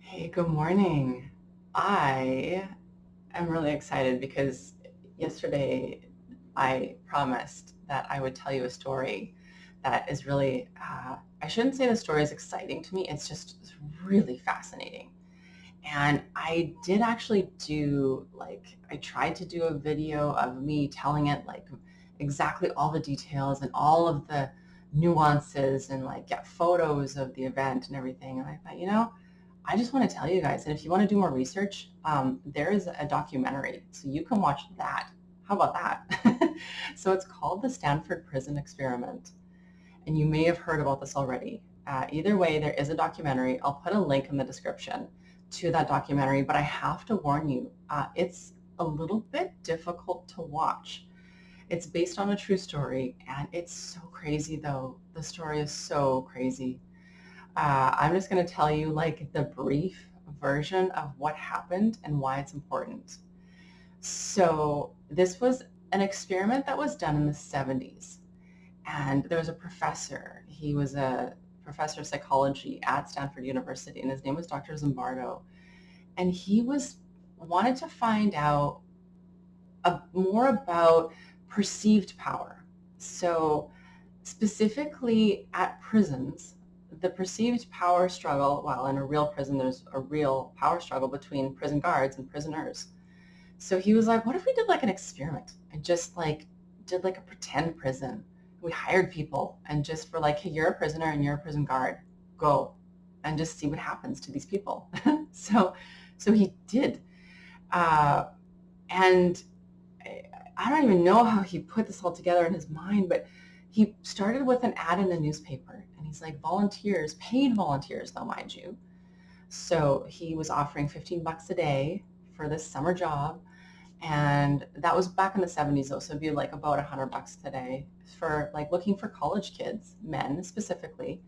Hey, good morning. I am really excited because yesterday I promised that I would tell you a story that is really, I shouldn't say the story is exciting to me, it's really fascinating. And I did actually I tried to do a video of me telling it like exactly all the details and all of the nuances and like get photos of the event and everything. And I thought, I just want to tell you guys, and if you want to do more research, there is a documentary, so you can watch that. How about that? So it's called the Stanford Prison Experiment, and you may have heard about this already. Either way, there is a documentary. I'll put a link in the description to that documentary, but I have to warn you, it's a little bit difficult to watch. It's based on a true story, and it's so crazy, though. The story is so crazy. I'm just going to tell you like the brief version of what happened and why it's important. So this was an experiment that was done in the 70s. And there was a professor. He was a professor of psychology at Stanford University, and his name was Dr. Zimbardo. And he was wanted to find out more about perceived power. So specifically at prisons, the perceived power struggle, well, in a real prison, there's a real power struggle between prison guards and prisoners. So he was like, what if we did like an experiment and just like did like a pretend prison? We hired people and just for like, hey, you're a prisoner and you're a prison guard, go and just see what happens to these people. so, so he did. Uh, and I don't even know how he put this all together in his mind, but he started with an ad in a newspaper, and he's like, volunteers, paid volunteers though, mind you. So he was offering 15 bucks a day for this summer job. And that was back in the 70s though, so it'd be like about 100 bucks today for like looking for college kids, men specifically.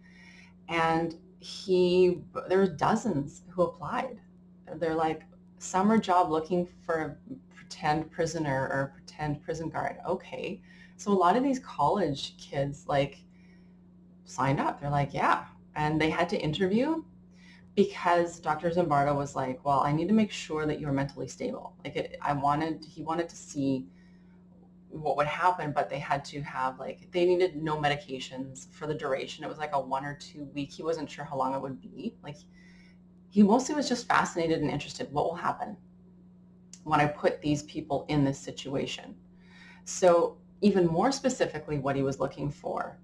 And there were dozens who applied. They're like, summer job looking for a pretend prisoner or a pretend prison guard. Okay. So a lot of these college kids like signed up. They're like, yeah. And they had to interview because Dr. Zimbardo was like, well, I need to make sure that you're mentally stable. He wanted to see what would happen, but they had to have like, they needed no medications for the duration. It was like a 1 or 2 week. He wasn't sure how long it would be. Like he mostly was just fascinated and interested. What will happen when I put these people in this situation? So even more specifically, what he was looking for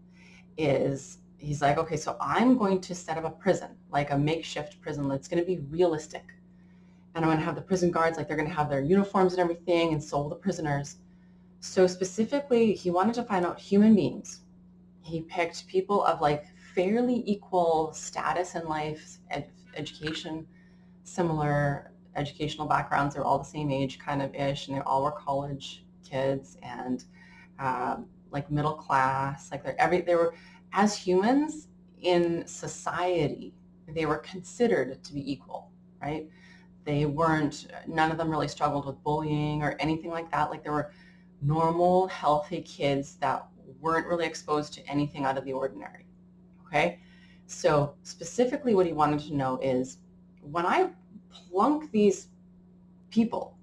is he's like, okay, so I'm going to set up a prison, like a makeshift prison that's going to be realistic. And I'm going to have the prison guards, like they're going to have their uniforms and everything, and so will the prisoners. So specifically, he wanted to find out human beings. He picked people of like fairly equal status in life, education, similar educational backgrounds. They're all the same age kind of ish, and they all were college kids and like middle class. Like they were as humans in society, they were considered to be equal, right? They weren't. None of them really struggled with bullying or anything like that. Like there were normal, healthy kids that weren't really exposed to anything out of the ordinary. Okay, so specifically, what he wanted to know is when I plunk these people,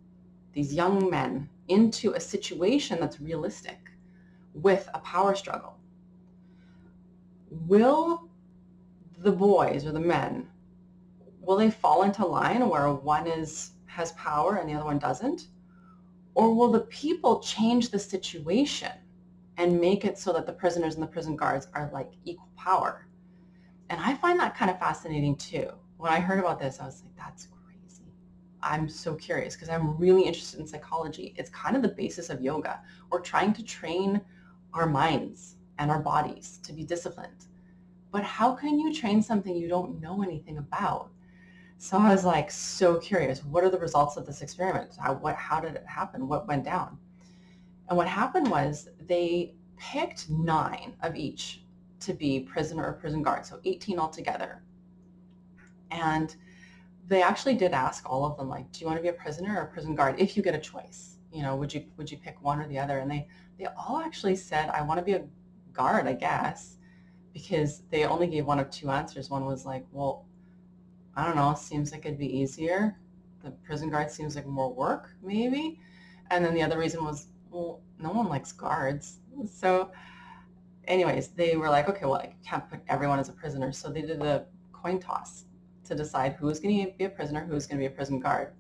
these young men, into a situation that's realistic with a power struggle, will the boys or the men, will they fall into line where one has power and the other one doesn't? Or will the people change the situation and make it so that the prisoners and the prison guards are like equal power? And I find that kind of fascinating too. When I heard about this, I was like, that's crazy. I'm so curious because I'm really interested in psychology. It's kind of the basis of yoga. We're trying to train our minds and our bodies to be disciplined. But how can you train something you don't know anything about? So I was like so curious. What are the results of this experiment? How did it happen? What went down? And what happened was they picked 9 of each to be prisoner or prison guard, so 18 altogether. And they actually did ask all of them, like, do you want to be a prisoner or a prison guard if you get a choice? Would you pick one or the other? And they all actually said, I want to be a guard, I guess, because they only gave one of 2 answers. One was like, well, I don't know, seems like it'd be easier. The prison guard seems like more work, maybe. And then the other reason was, well, no one likes guards. So anyways, they were like, okay, well, I can't put everyone as a prisoner. So they did a coin toss to decide who's going to be a prisoner, who's going to be a prison guard.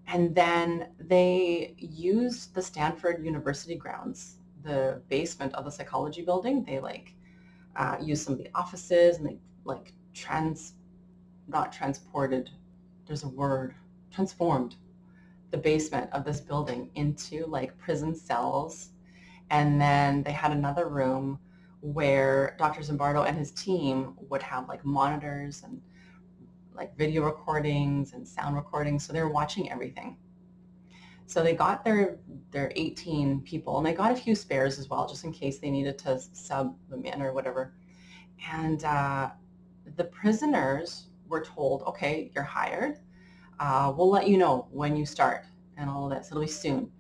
And then they used the Stanford University grounds, the basement of the psychology building. They used some of the offices, and they like not transported, there's a word, transformed the basement of this building into like prison cells. And then they had another room where Dr. Zimbardo and his team would have like monitors and like video recordings and sound recordings. So they were watching everything. So they got their 18 people, and they got a few spares as well, just in case they needed to sub them in or whatever. And the prisoners were told, okay, you're hired. We'll let you know when you start and all of this. It'll be soon.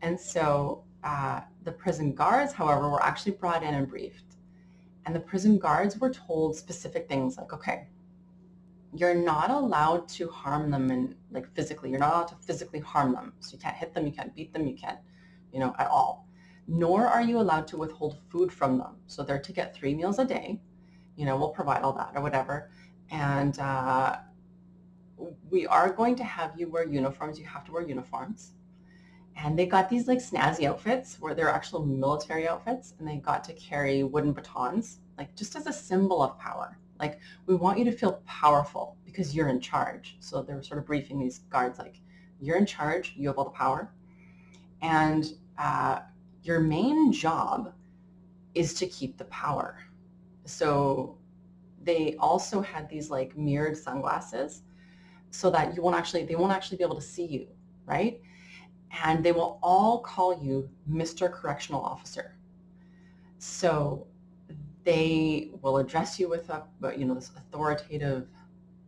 And so the prison guards, however, were actually brought in and briefed. And the prison guards were told specific things like, okay, you're not allowed to harm them and like physically. You're not allowed to physically harm them. So you can't hit them, you can't beat them, you can't, at all. Nor are you allowed to withhold food from them. So they're to get 3 meals a day. We'll provide all that or whatever. And we are going to have you wear uniforms. You have to wear uniforms. And they got these like snazzy outfits where they're actual military outfits, and they got to carry wooden batons, like just as a symbol of power. Like, we want you to feel powerful because you're in charge. So they were sort of briefing these guards like, you're in charge, you have all the power. And your main job is to keep the power. So they also had these like mirrored sunglasses so that they won't actually be able to see you, right? And they will all call you Mr. Correctional Officer. So they will address you with this authoritative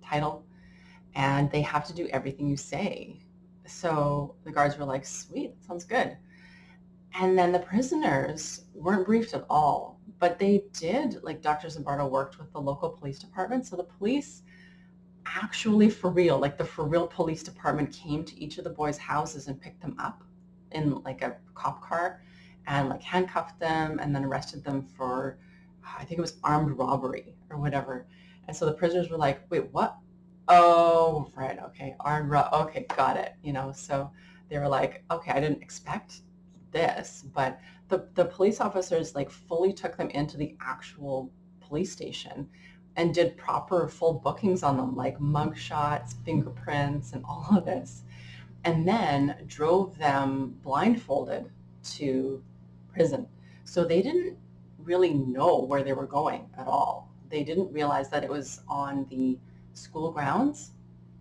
title, and they have to do everything you say. So the guards were like, sweet, sounds good. And then the prisoners weren't briefed at all, but they did, like Dr. Zimbardo worked with the local police department. So the police actually, for real police department came to each of the boys' houses and picked them up in like a cop car and like handcuffed them and then arrested them for, I think it was armed robbery or whatever. And so the prisoners were like, wait, what? Oh, right, okay, okay, got it. So they were like, okay, I didn't expect this, but the police officers like fully took them into the actual police station and did proper full bookings on them, like mug shots, fingerprints, and all of this, and then drove them blindfolded to prison. So they didn't really know where they were going at all. They didn't realize that it was on the school grounds,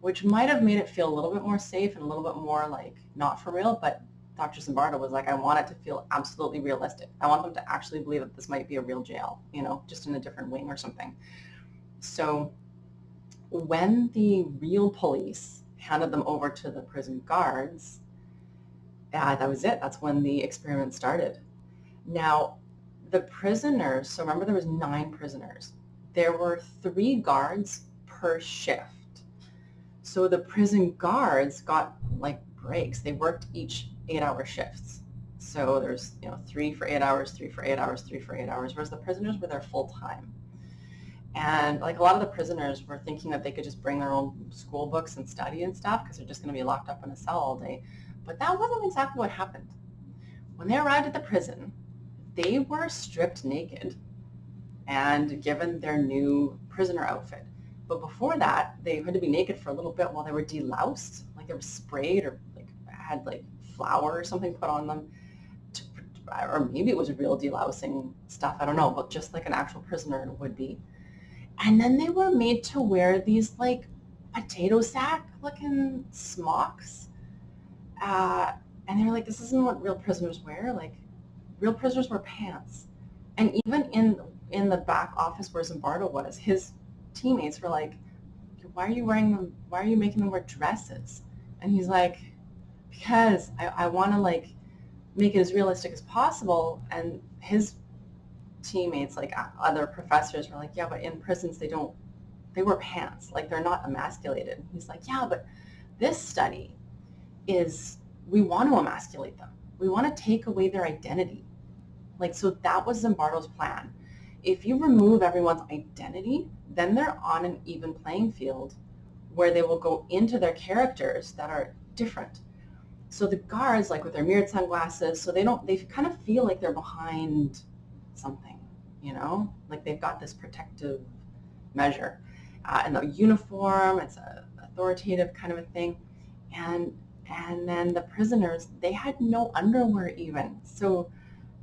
which might have made it feel a little bit more safe and a little bit more like not for real, but Dr. Zimbardo was like, I want it to feel absolutely realistic. I want them to actually believe that this might be a real jail, just in a different wing or something. So when the real police handed them over to the prison guards, that was it. That's when the experiment started. Now, the prisoners, so remember there was 9 prisoners. There were 3 guards per shift. So the prison guards got like breaks. They worked each 8-hour shifts. So there's 3 for 8 hours, 3 for 8 hours, 3 for 8 hours, whereas the prisoners were there full time. And like a lot of the prisoners were thinking that they could just bring their own school books and study and stuff because they're just going to be locked up in a cell all day. But that wasn't exactly what happened. When they arrived at the prison, they were stripped naked and given their new prisoner outfit. But before that, they had to be naked for a little bit while they were deloused, like they were sprayed or like had like flour or something put on them, or maybe it was real delousing stuff, I don't know, but just like an actual prisoner would be. And then they were made to wear these like potato sack looking smocks. And they were like, this isn't what real prisoners wear. Like, real prisoners wear pants. And even in the back office where Zimbardo was, his teammates were like, why are you wearing them? Why are you making them wear dresses? And he's like, because I want to like make it as realistic as possible. And his teammates, like other professors, were like, yeah, but in prisons they don't they wear pants, like they're not emasculated. He's like, yeah, but this study is, we want to emasculate them. We want to take away their identity. Like, so that was Zimbardo's plan. If you remove everyone's identity, then they're on an even playing field where they will go into their characters that are different. So the guards, like with their mirrored sunglasses, so they kind of feel like they're behind something, like they've got this protective measure. And the uniform, it's a authoritative kind of a thing. And then the prisoners, they had no underwear even. So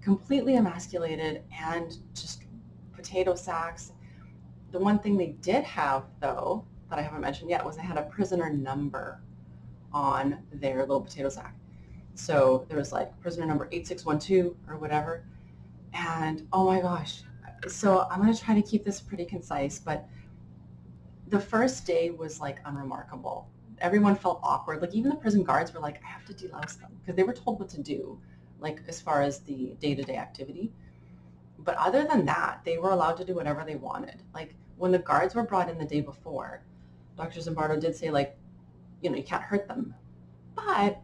completely emasculated and just potato sacks. The one thing they did have, though, that I haven't mentioned yet, was they had a prisoner number on their little potato sack. So there was like prisoner number 8612 or whatever. And oh my gosh. So I'm going to try to keep this pretty concise, but the first day was like unremarkable. Everyone felt awkward. Like even the prison guards were like, I have to delouse them, because they were told what to do, like as far as the day-to-day activity. But other than that, they were allowed to do whatever they wanted. Like when the guards were brought in the day before, Dr. Zimbardo did say, like, you can't hurt them. But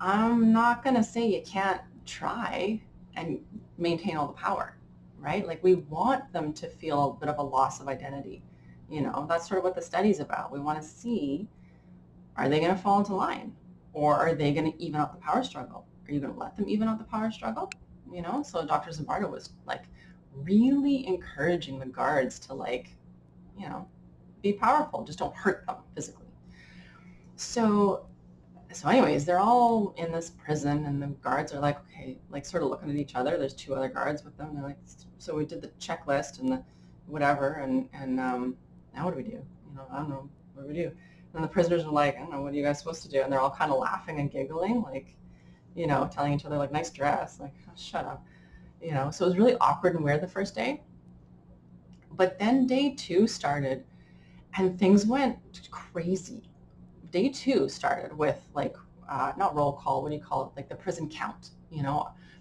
I'm not going to say you can't try and maintain all the power, right? Like we want them to feel a bit of a loss of identity. That's sort of what the study's about. We want to see, are they going to fall into line, or are they going to even out the power struggle? Are you going to let them even out the power struggle? So Dr. Zimbardo was like really encouraging the guards to be powerful. Just don't hurt them physically. So anyways, they're all in this prison, and the guards are like, okay, like sort of looking at each other. There's two other guards with them. They're like, so we did the checklist and the whatever, and now what do we do? I don't know. What do we do? And the prisoners are like, I don't know, what are you guys supposed to do? And they're all kind of laughing and giggling, like, telling each other, like, nice dress, like, oh, shut up. So it was really awkward and weird the first day. But then day 2 started, and things went crazy. Day 2 started with not roll call, what do you call it? Like the prison count.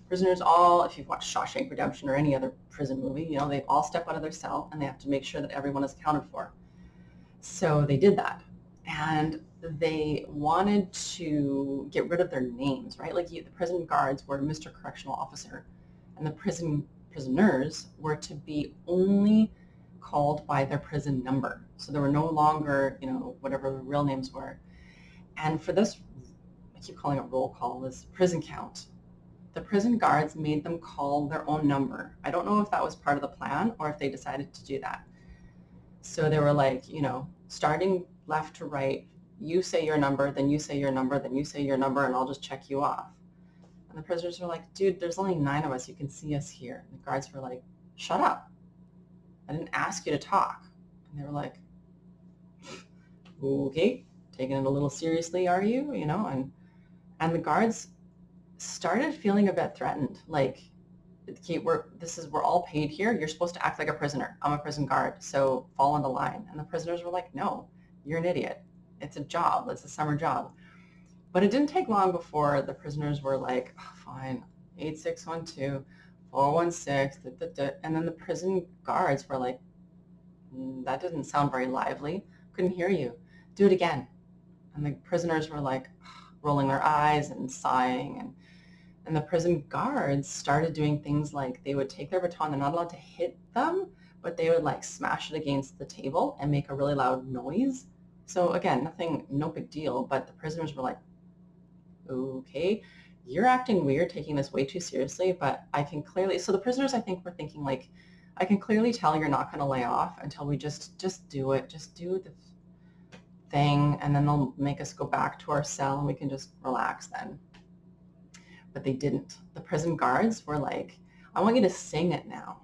Prisoners all, if you've watched Shawshank Redemption or any other prison movie, they all step out of their cell and they have to make sure that everyone is accounted for. So they did that. And they wanted to get rid of their names, right? Like the prison guards were Mr. Correctional Officer, and the prisoners were to be only called by their prison number. So there were no longer, whatever the real names were. And for this, I keep calling it roll call, this prison count, the prison guards made them call their own number. I don't know if that was part of the plan or if they decided to do that. So they were like, starting left to right, you say your number, then you say your number, then you say your number, and I'll just check you off. And the prisoners were like, dude, there's only 9 of us. You can see us here. And the guards were like, shut up. I didn't ask you to talk. And they were like, okay, taking it a little seriously, are you? And the guards started feeling a bit threatened. Like, okay, we're all paid here. You're supposed to act like a prisoner. I'm a prison guard, so fall into line. And the prisoners were like, no, you're an idiot. It's a job. It's a summer job. But it didn't take long before the prisoners were like, oh, fine, 8612, 416, and then the prison guards were like, that didn't sound very lively. Couldn't hear you. Do it again. And the prisoners were like rolling their eyes and sighing, and the prison guards started doing things like they would take their baton. They're not allowed to hit them, but they would like smash it against the table and make a really loud noise. So again, no big deal, but the prisoners were like, okay, you're acting weird, taking this way too seriously, but I can clearly, so the prisoners I think were thinking like, I can clearly tell you're not going to lay off until we just do it. Just do the thing, and then they'll make us go back to our cell and we can just relax then. But they didn't. The prison guards were like, I want you to sing it now.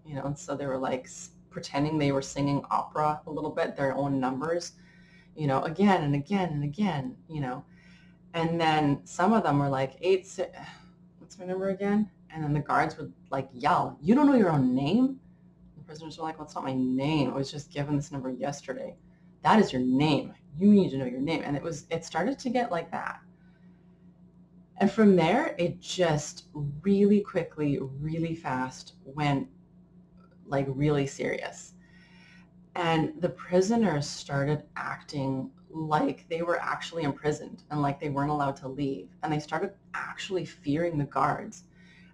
And so they were like pretending they were singing opera a little bit, their own numbers, again and again and again, And then some of them were like, what's my number again? And then the guards would like yell, you don't know your own name? The prisoners were like, well, it's not my name. I was just given this number yesterday. That is your name. You need to know your name. And it started to get like that. And from there, it just really quickly, really fast went like really serious. And the prisoners started acting like they were actually imprisoned and like they weren't allowed to leave. And they started actually fearing the guards.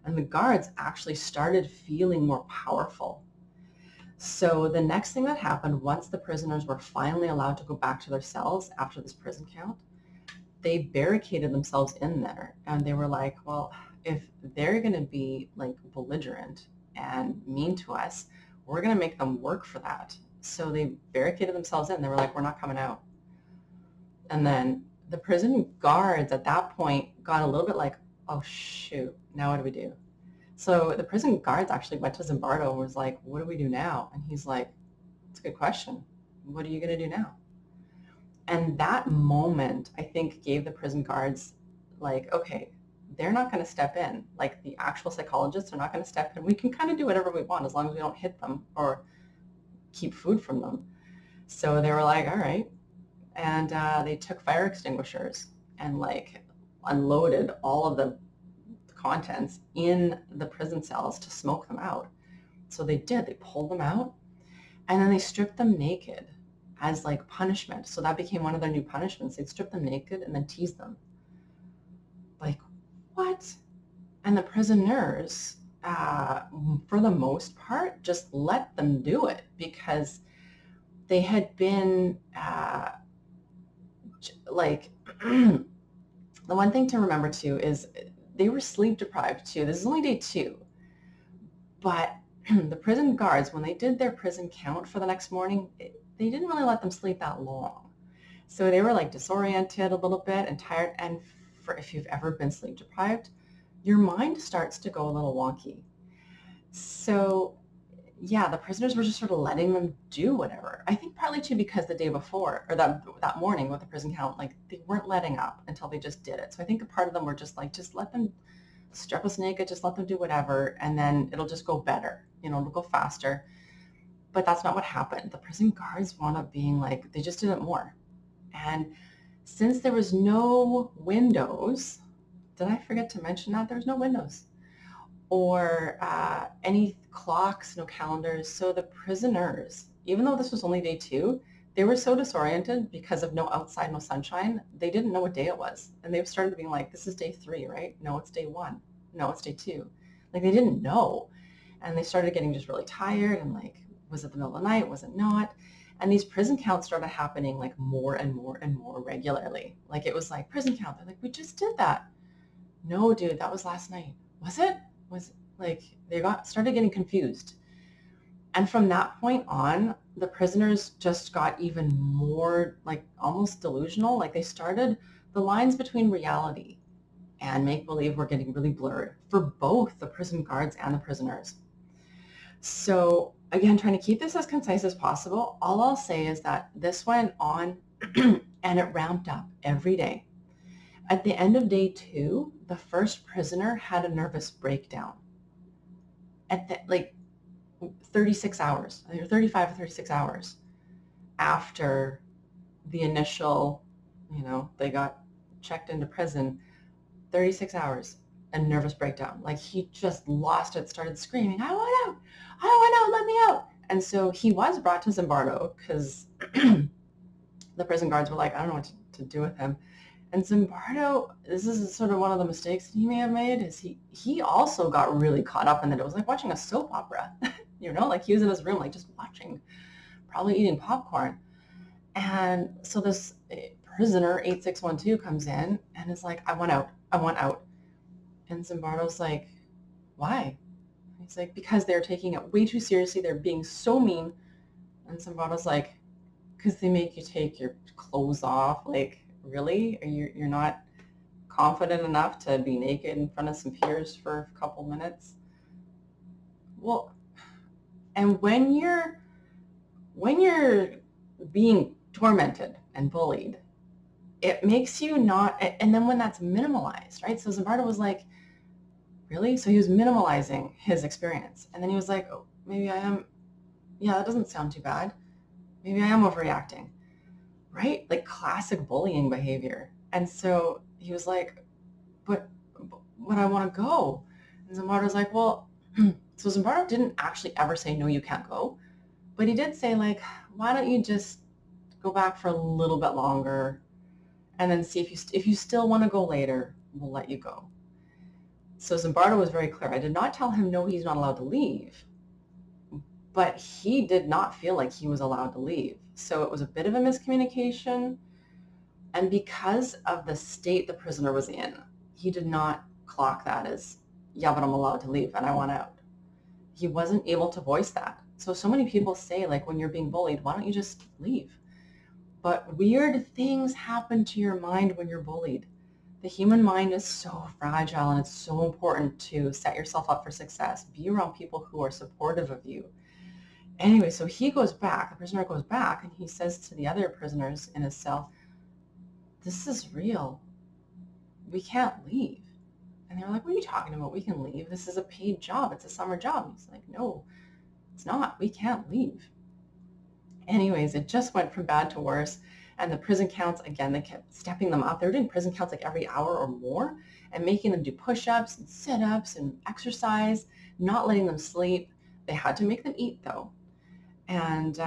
And the guards actually started feeling more powerful. So the next thing that happened, once the prisoners were finally allowed to go back to their cells after this prison count, they barricaded themselves in there. And they were like, well, if they're going to be like belligerent and mean to us, we're going to make them work for that. So they barricaded themselves in. They were like, we're not coming out. And then the prison guards at that point got a little bit like, oh, shoot, now what do we do? So the prison guards actually went to Zimbardo and was like, what do we do now? And he's like, it's a good question. What are you going to do now? And that moment, I think, gave the prison guards like, okay, they're not going to step in. Like the actual psychologists are not going to step in. We can kind of do whatever we want as long as we don't hit them or keep food from them. So they were like, all right. And they took fire extinguishers and like unloaded all of the contents in the prison cells to smoke them out. So they did. They pulled them out and then they stripped them naked as like punishment. So that became one of their new punishments. They'd strip them naked and then tease them. Like, what? And the prisoners, for the most part, just let them do it because they had been like, the one thing to remember too is they were sleep deprived too. This is only day 2. But the prison guards, when they did their prison count for the next morning, they didn't really let them sleep that long. So they were like disoriented a little bit and tired. And if you've ever been sleep deprived, your mind starts to go a little wonky. So yeah, the prisoners were just sort of letting them do whatever. I think partly too because the day before or that morning with the prison count, like they weren't letting up until they just did it. So I think a part of them were just like, just let them strip us naked, just let them do whatever, and then it'll just go better. It'll go faster. But that's not what happened. The prison guards wound up being like, they just did it more. And since there was no windows, did I forget to mention that? There was no windows or any clocks, no calendars. So the prisoners, even though this was only day 2, they were so disoriented because of no outside, no sunshine. They didn't know what day it was. And they started being like, this is day 3, right? No, it's day 1. No, it's day 2. Like they didn't know. And they started getting just really tired and like, was it the middle of the night? Was it not? And these prison counts started happening like more and more and more regularly. Like it was like prison count. They're like, we just did that. No, dude, that was last night. Was it? Was like they started getting confused. And from that point on, the prisoners just got even more like almost delusional. Like they started, the lines between reality and make-believe were getting really blurred for both the prison guards and the prisoners. So again, trying to keep this as concise as possible, all I'll say is that this went on and it ramped up every day. At the end of day 2, the first prisoner had a nervous breakdown. At like 36 hours, I think 35 or 36 hours after the initial, they got checked into prison, 36 hours, a nervous breakdown. Like he just lost it, started screaming, I want out, I want out, let me out. And so he was brought to Zimbardo because the prison guards were like, I don't know what to do with him. And Zimbardo, this is sort of one of the mistakes he may have made, is he also got really caught up in it. It was like watching a soap opera, like he was in his room, like just watching, probably eating popcorn. And so this prisoner 8612 comes in and is like, I want out, I want out. And Zimbardo's like, why? He's like, because they're taking it way too seriously. They're being so mean. And Zimbardo's like, because they make you take your clothes off. Like, really? You're not confident enough to be naked in front of some peers for a couple minutes? Well, and when you're being tormented and bullied, it makes you not, and then when that's minimalized, right? So Zimbardo was like, really? So he was minimalizing his experience. And then he was like, oh, maybe I am, yeah, that doesn't sound too bad. Maybe I am overreacting, right? Like classic bullying behavior. And so he was like, but I want to go. And Zimbardo's like, well, so Zimbardo didn't actually ever say, no, you can't go. But he did say, like, why don't you just go back for a little bit longer and then see if you still want to go later, we'll let you go. So Zimbardo was very clear. I did not tell him, no, he's not allowed to leave. But he did not feel like he was allowed to leave. So it was a bit of a miscommunication. And because of the state the prisoner was in, he did not clock that as, yeah, but I'm allowed to leave and I want out. He wasn't able to voice that. So many people say, like, when you're being bullied, why don't you just leave? But weird things happen to your mind when you're bullied. The human mind is so fragile, and it's so important to set yourself up for success. Be around people who are supportive of you. Anyway, so he goes back, the prisoner goes back, and he says to the other prisoners in his cell, this is real. We can't leave. And they're like, what are you talking about? We can leave. This is a paid job. It's a summer job. He's like, no, it's not. We can't leave. Anyways, it just went from bad to worse. And the prison counts, again, they kept stepping them up. They were doing prison counts like every hour or more and making them do push-ups and sit-ups and exercise, not letting them sleep. They had to make them eat, though. And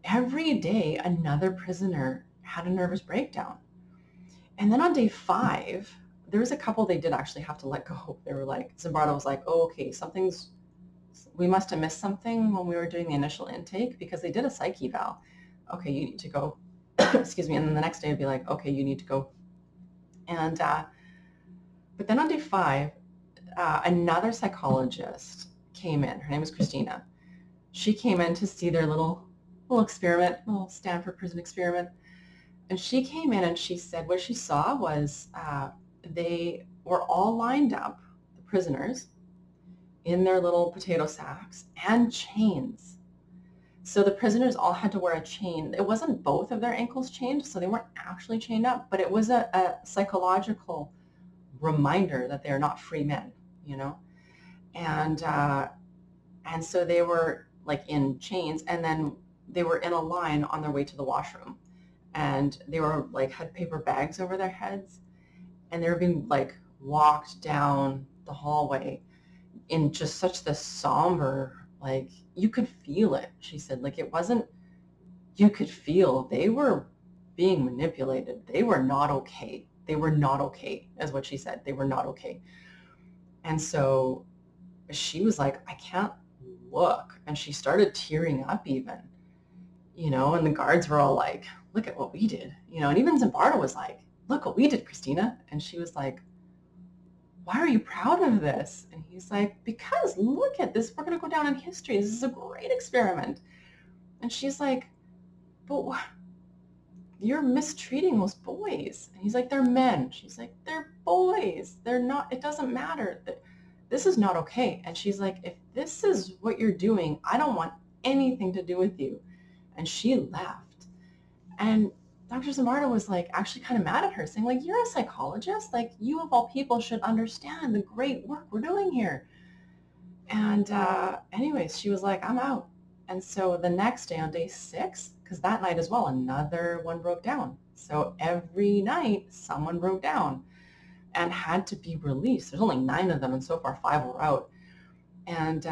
every day, another prisoner had a nervous breakdown. And then on day 5, there was a couple they did actually have to let go. They were like, Zimbardo was like, oh, okay, we must have missed something when we were doing the initial intake, because they did a psych eval. Okay, you need to go. Excuse me. And then the next day it'd be like, okay, you need to go. And but then on day 5, another psychologist came in. Her name is Christina. She came in to see their little experiment, little Stanford Prison Experiment. And she came in and she said what she saw was they were all lined up, the prisoners, in their little potato sacks and chains. So the prisoners all had to wear a chain. It wasn't both of their ankles chained, so they weren't actually chained up, but it was a psychological reminder that they're not free men, you know? And so they were like in chains, and then they were in a line on their way to the washroom. And they were like, had paper bags over their heads, and they were being like walked down the hallway in just such this somber, like, you could feel it. She said, like, it wasn't, you could feel they were being manipulated. They were not okay. They were not okay, is what she said. They were not okay. And so she was like, I can't look. And she started tearing up even, you know, and the guards were all like, look at what we did, you know, and even Zimbardo was like, look what we did, Christina. And she was like, why are you proud of this? And he's like, because look at this. We're going to go down in history. This is a great experiment. And she's like, but you're mistreating those boys. And he's like, they're men. She's like, they're boys. They're not, it doesn't matter. This is not okay. And she's like, if this is what you're doing, I don't want anything to do with you. And she left. And Dr. Zimbardo was like actually kind of mad at her, saying, like, you're a psychologist. Like, you of all people should understand the great work we're doing here. And anyways, she was like, I'm out. And so the next day on day 6, because that night as well, another one broke down. So every night someone broke down and had to be released. There's only 9 of them, and so far 5 were out. And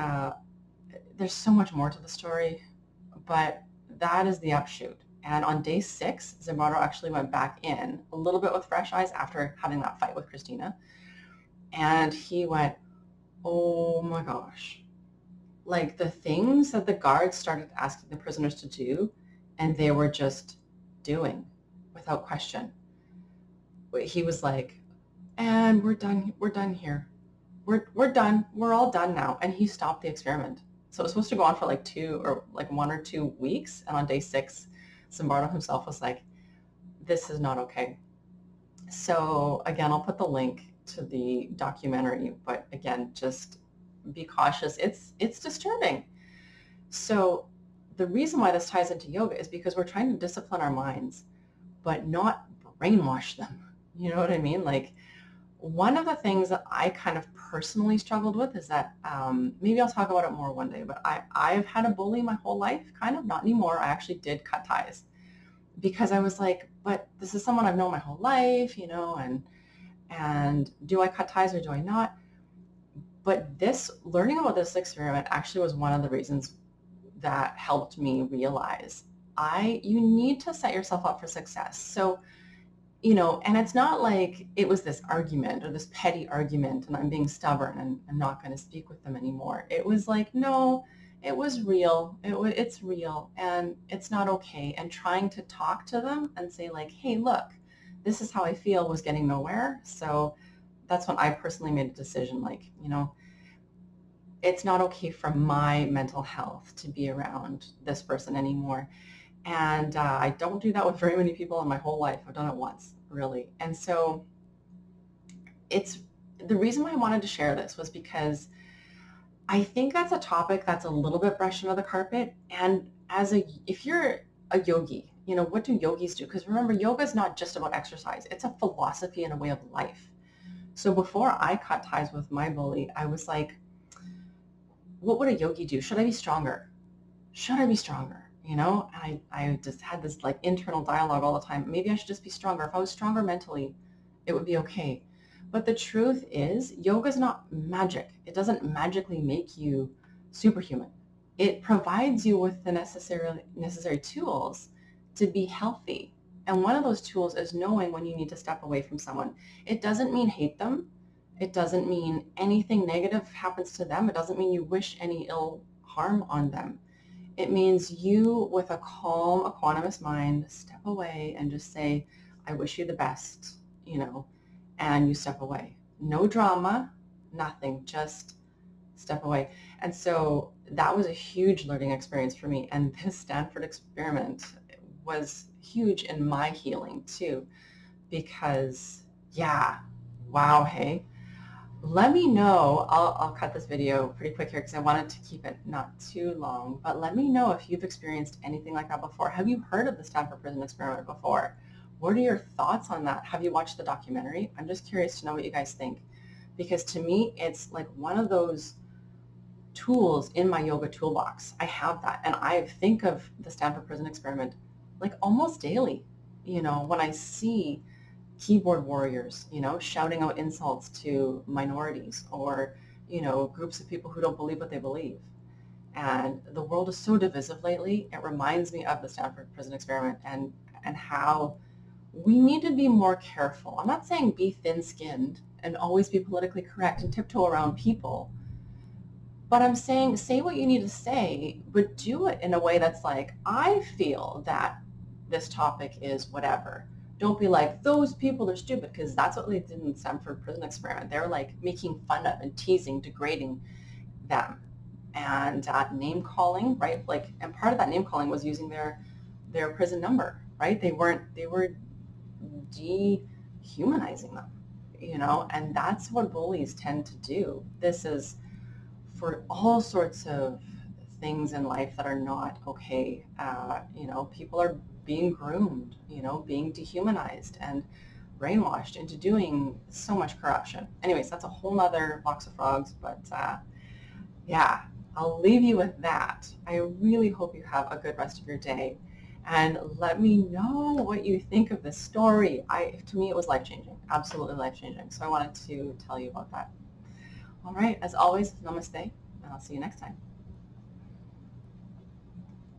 there's so much more to the story, but that is the upshoot. And on day 6, Zimbardo actually went back in a little bit with fresh eyes after having that fight with Christina. And he went, oh my gosh. Like, the things that the guards started asking the prisoners to do, and they were just doing without question. He was like, and we're done here. We're done. We're all done now. And he stopped the experiment. So it was supposed to go on for like 1 or 2 weeks. And on day 6, Zimbardo himself was like, this is not okay. So again, I'll put the link to the documentary, but again, just be cautious. It's disturbing. So the reason why this ties into yoga is because we're trying to discipline our minds, but not brainwash them. You know what I mean? Like, one of the things that I kind of personally struggled with is that, maybe I'll talk about it more one day, but I've had a bully my whole life, kind of, not anymore. I actually did cut ties because I was like, but this is someone I've known my whole life, you know, and do I cut ties or do I not? But learning about this experiment actually was one of the reasons that helped me realize you need to set yourself up for success. So, and it's not like it was this argument or this petty argument and I'm being stubborn and I'm not going to speak with them anymore. It was like, no, it was real. It's real and it's not okay. And trying to talk to them and say like, hey, look, this is how I feel was getting nowhere. So that's when I personally made a decision like, it's not okay for my mental health to be around this person anymore. And I don't do that with very many people in my whole life. I've done it once, really. And so it's the reason why I wanted to share this was because I think that's a topic that's a little bit brushed under the carpet. And if you're a yogi, what do yogis do? Because remember, yoga is not just about exercise. It's a philosophy and a way of life. So before I cut ties with my bully, I was like, what would a yogi do? Should I be stronger? Should I be stronger? And I just had this like internal dialogue all the time. Maybe I should just be stronger. If I was stronger mentally, it would be okay. But the truth is, yoga is not magic. It doesn't magically make you superhuman. It provides you with the necessary tools to be healthy. And one of those tools is knowing when you need to step away from someone. It doesn't mean hate them. It doesn't mean anything negative happens to them. It doesn't mean you wish any ill harm on them. It means you, with a calm, equanimous mind, step away and just say, I wish you the best, and you step away. No drama, nothing, just step away. And so that was a huge learning experience for me. And this Stanford experiment was huge in my healing too, because wow, hey. Let me know, I'll cut this video pretty quick here because I wanted to keep it not too long, but let me know if you've experienced anything like that before. Have you heard of the Stanford Prison Experiment before? What are your thoughts on that? Have you watched the documentary? I'm just curious to know what you guys think, because to me, it's like one of those tools in my yoga toolbox. I have that, and I think of the Stanford Prison Experiment like almost daily, when I see keyboard warriors, shouting out insults to minorities or, groups of people who don't believe what they believe. And the world is so divisive lately. It reminds me of the Stanford Prison Experiment and how we need to be more careful. I'm not saying be thin-skinned and always be politically correct and tiptoe around people, but I'm saying say what you need to say, but do it in a way that's like, I feel that this topic is whatever. Don't be like, those people are stupid, because that's what they did in the Stanford Prison Experiment. They're like making fun of and teasing, degrading them. And name calling, right? Like, and part of that name calling was using their prison number, right? They were dehumanizing them, and that's what bullies tend to do. This is for all sorts of things in life that are not okay. People are being groomed, being dehumanized and brainwashed into doing so much corruption. Anyways, that's a whole nother box of frogs, but I'll leave you with that. I really hope you have a good rest of your day, and let me know what you think of this story. To me, it was life-changing, absolutely life-changing. So I wanted to tell you about that. All right, as always, namaste, and I'll see you next time.